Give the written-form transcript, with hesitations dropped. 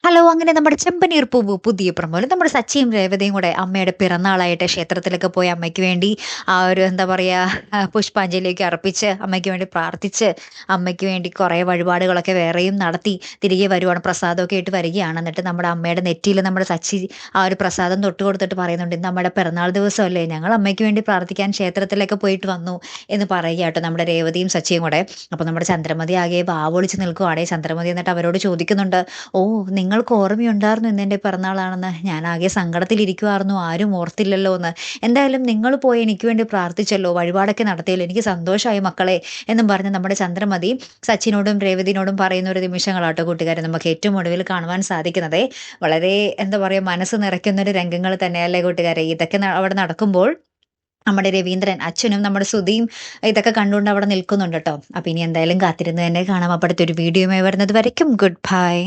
Hello! അങ്ങനെ നമ്മുടെ ചെമ്പനീർ പൂവ് പുതിയ പ്രൊമോല് നമ്മുടെ സച്ചിയും രേവതിയും കൂടെ അമ്മയുടെ പിറന്നാളായിട്ട് ക്ഷേത്രത്തിലൊക്കെ പോയി അമ്മയ്ക്ക് വേണ്ടി ആ ഒരു എന്താ പറയാ പുഷ്പാഞ്ജലിയൊക്കെ അർപ്പിച്ച് അമ്മയ്ക്ക് വേണ്ടി പ്രാർത്ഥിച്ച് അമ്മയ്ക്ക് വേണ്ടി കുറേ വഴിപാടുകളൊക്കെ വേറെയും നടത്തി തിരികെ വരുവാണ്. പ്രസാദമൊക്കെ ആയിട്ട് വരികയാണ്. എന്നിട്ട് നമ്മുടെ അമ്മയുടെ നെറ്റിയിൽ നമ്മുടെ സച്ചി ആ ഒരു പ്രസാദം തൊട്ട് കൊടുത്തിട്ട് പറയുന്നുണ്ട്, "ഇന്ന് അമ്മയുടെ പിറന്നാൾ ദിവസമല്ലേ, ഞങ്ങൾ അമ്മയ്ക്ക് വേണ്ടി പ്രാർത്ഥിക്കാൻ ക്ഷേത്രത്തിലൊക്കെ പോയിട്ട് വന്നു" എന്ന് പറയുക കേട്ടോ നമ്മുടെ രേവതിയും സച്ചിയും കൂടെ. അപ്പോൾ നമ്മുടെ ചന്ദ്രമതി ആകെ വാവൊളിച്ച് നിൽക്കുവാണേ. ചന്ദ്രമതി എന്നിട്ട് അവരോട് ചോദിക്കുന്നുണ്ട്, "ഓ, നിങ്ങൾക്ക് ഓർമ്മയുണ്ടായിരുന്നു ഇന്ന് എൻ്റെ പിറന്നാളാണെന്ന്? ഞാനാകെ സങ്കടത്തിലിരിക്കുവായിരുന്നു, ആരും ഓർത്തില്ലല്ലോ എന്ന്. എന്തായാലും നിങ്ങൾ പോയി എനിക്ക് വേണ്ടി പ്രാർത്ഥിച്ചല്ലോ, വഴിപാടൊക്കെ നടത്തിയല്ലോ, എനിക്ക് സന്തോഷമായി മക്കളെ" എന്നും പറഞ്ഞ് നമ്മുടെ ചന്ദ്രമതി സച്ചിനോടും രേവതിനോടും പറയുന്ന ഒരു നിമിഷങ്ങളാട്ടോ കൂട്ടുകാരെ നമുക്ക് ഏറ്റവും ഒടുവിൽ കാണുവാൻ സാധിക്കുന്നതേ. വളരെ എന്താ പറയുക, മനസ്സ് നിറയ്ക്കുന്ന ഒരു രംഗങ്ങൾ തന്നെയല്ലേ കൂട്ടുകാരെ ഇതൊക്കെ. അവിടെ നടക്കുമ്പോൾ നമ്മുടെ രവീന്ദ്രൻ അച്ഛനും നമ്മുടെ സുധിയും ഇതൊക്കെ കണ്ടുകൊണ്ട് അവിടെ നിൽക്കുന്നുണ്ട് കേട്ടോ. അപ്പൊ ഇനി എന്തായാലും കാത്തിരുന്ന് തന്നെ കാണാം. അപ്പൊ അടുത്തൊരു വീഡിയോയുമായി വരുന്നത് വരയ്ക്കും ഗുഡ് ബൈ.